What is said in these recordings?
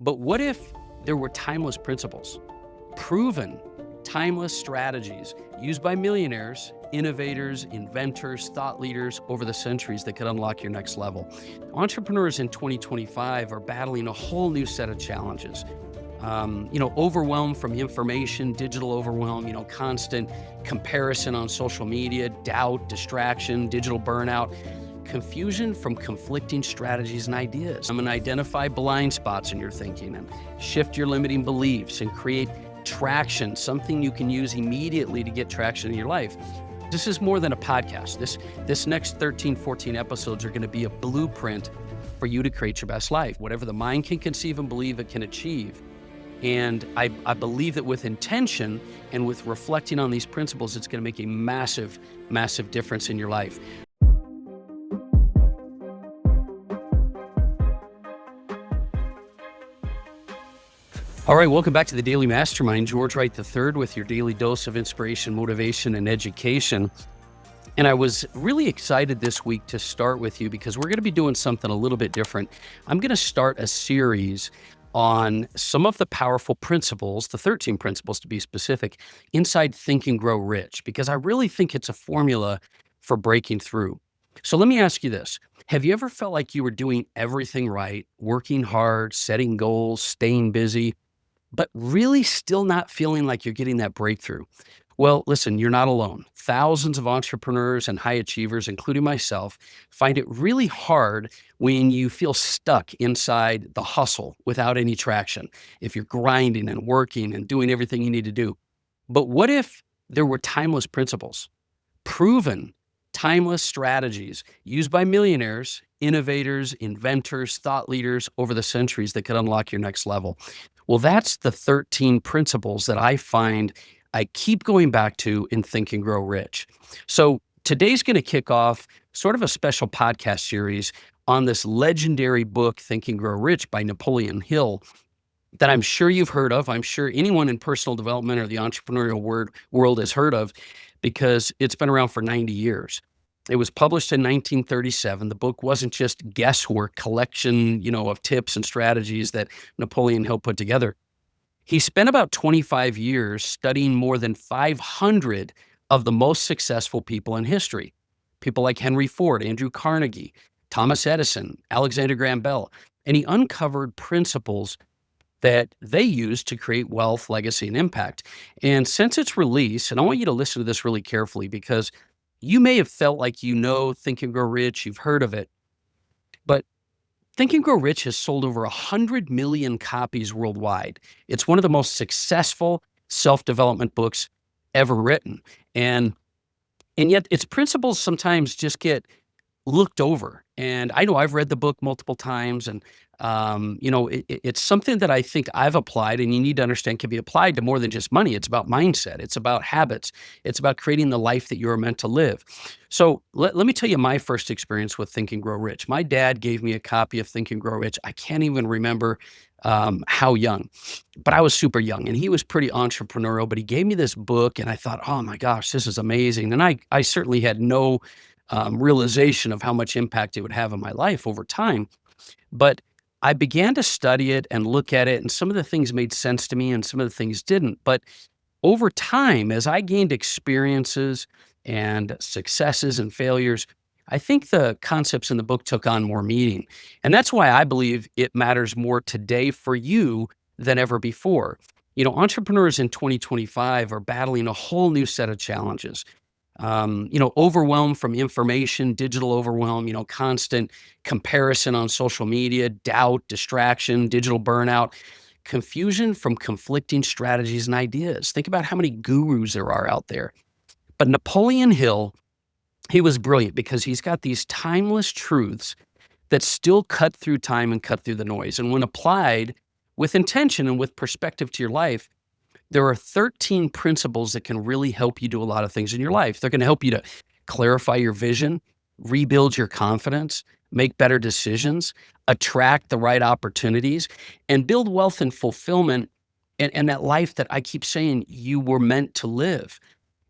But what if there were timeless principles, proven timeless strategies used by millionaires, innovators, inventors, thought leaders over the centuries that could unlock your next level? Entrepreneurs in 2025 are battling a whole new set of challenges. Overwhelm from information, digital overwhelm, constant comparison on social media, doubt, distraction, digital burnout, confusion from conflicting strategies and ideas. I'm going to identify blind spots in your thinking and shift your limiting beliefs and create traction, something you can use immediately to get traction in your life. This is more than a podcast. This next 13, 14 episodes are going to be a blueprint for you to create your best life, whatever the mind can conceive and believe it can achieve. And I believe that with intention and with reflecting on these principles, it's going to make a massive, massive difference in your life. All right, welcome back to the Daily Mastermind. George Wright III with your daily dose of inspiration, motivation, and education. And I was really excited this week to start with you because we're going to be doing something a little bit different. I'm going to start a series on some of the powerful principles, the 13 principles to be specific, inside Think and Grow Rich, because I really think it's a formula for breaking through. So let me ask you this. Have you ever felt like you were doing everything right, working hard, setting goals, staying busy, but really still not feeling like you're getting that breakthrough? Well, listen, you're not alone. Thousands of entrepreneurs and high achievers, including myself, find it really hard when you feel stuck inside the hustle without any traction, if you're grinding and working and doing everything you need to do. But what if there were timeless principles, proven timeless strategies used by millionaires, innovators, inventors, thought leaders over the centuries that could unlock your next level? Well, that's the 13 principles that I find I keep going back to in Think and Grow Rich. So today's going to kick off sort of a special podcast series on this legendary book, Think and Grow Rich by Napoleon Hill, that I'm sure you've heard of. I'm sure anyone in personal development or the entrepreneurial world has heard of because it's been around for 90 years. It was published in 1937. The book wasn't just guesswork collection, of tips and strategies that Napoleon Hill put together. He spent about 25 years studying more than 500 of the most successful people in history. People like Henry Ford, Andrew Carnegie, Thomas Edison, Alexander Graham Bell. And he uncovered principles that they used to create wealth, legacy, and impact. And since its release, and I want you to listen to this really carefully because you may have felt like Think and Grow Rich, you've heard of it, but Think and Grow Rich has sold over 100 million copies worldwide. It's one of the most successful self-development books ever written. And yet its principles sometimes just get looked over. And I know I've read the book multiple times, and it's something that I think I've applied, and you need to understand can be applied to more than just money. It's about mindset. It's about habits. It's about creating the life that you're meant to live. So let me tell you my first experience with Think and Grow Rich. My dad gave me a copy of Think and Grow Rich. I can't even remember how young, but I was super young, and he was pretty entrepreneurial, but he gave me this book, and I thought, oh my gosh, this is amazing. And I certainly had no realization of how much impact it would have on my life over time. But I began to study it and look at it, and some of the things made sense to me and some of the things didn't. But over time, as I gained experiences and successes and failures, I think the concepts in the book took on more meaning. And that's why I believe it matters more today for you than ever before. Entrepreneurs in 2025 are battling a whole new set of challenges. Overwhelm from information, digital overwhelm, constant comparison on social media, doubt, distraction, digital burnout, confusion from conflicting strategies and ideas. Think about how many gurus there are out there. But Napoleon Hill, he was brilliant because he's got these timeless truths that still cut through time and cut through the noise. And when applied with intention and with perspective to your life, there are 13 principles that can really help you do a lot of things in your life. They're going to help you to clarify your vision, rebuild your confidence, make better decisions, attract the right opportunities, and build wealth and fulfillment and that life that I keep saying you were meant to live.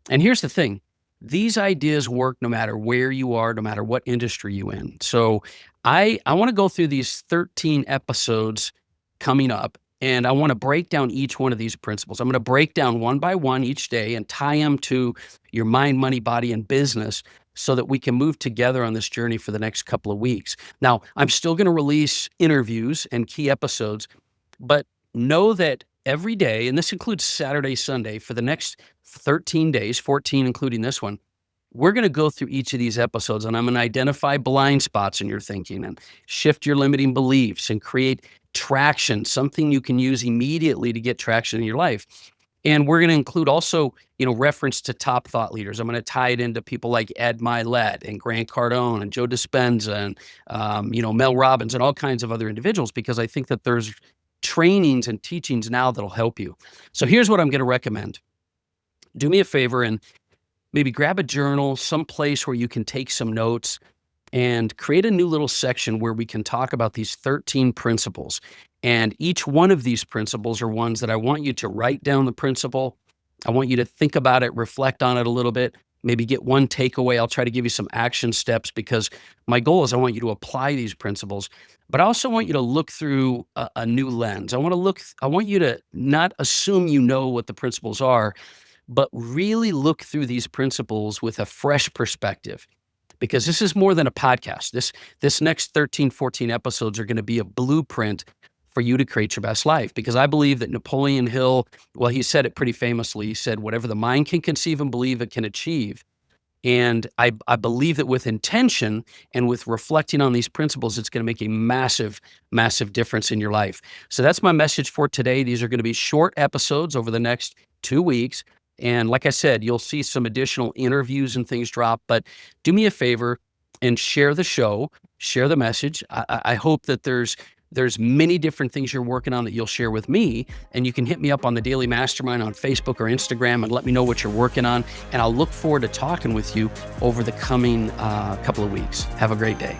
And here's the thing. These ideas work no matter where you are, no matter what industry you're in. So I want to go through these 13 episodes coming up. And I want to break down each one of these principles. I'm going to break down one by one each day and tie them to your mind, money, body, and business so that we can move together on this journey for the next couple of weeks. Now, I'm still going to release interviews and key episodes, but know that every day, and this includes Saturday, Sunday, for the next 13 days, 14 including this one, we're going to go through each of these episodes, and I'm going to identify blind spots in your thinking and shift your limiting beliefs and create traction, something you can use immediately to get traction in your life. And we're going to include also, reference to top thought leaders. I'm going to tie it into people like Ed Milet and Grant Cardone and Joe Dispenza and, Mel Robbins and all kinds of other individuals, because I think that there's trainings and teachings now that'll help you. So here's what I'm going to recommend. Do me a favor and maybe grab a journal, some place where you can take some notes, and create a new little section where we can talk about these 13 principles. And each one of these principles are ones that I want you to write down the principle. I want you to think about it, reflect on it a little bit, maybe get one takeaway. I'll try to give you some action steps, because my goal is I want you to apply these principles, but I also want you to look through a new lens. I want you to not assume you know what the principles are, but really look through these principles with a fresh perspective, because this is more than a podcast. This next 13, 14 episodes are going to be a blueprint for you to create your best life, because I believe that Napoleon Hill, well, he said it pretty famously. He said, whatever the mind can conceive and believe, it can achieve. And I believe that with intention and with reflecting on these principles, it's going to make a massive, massive difference in your life. So that's my message for today. These are going to be short episodes over the next 2 weeks. And like I said, you'll see some additional interviews and things drop, but do me a favor and share the show, share the message. I hope that there's many different things you're working on that you'll share with me, and you can hit me up on the Daily Mastermind on Facebook or Instagram and let me know what you're working on. And I'll look forward to talking with you over the coming couple of weeks. Have a great day.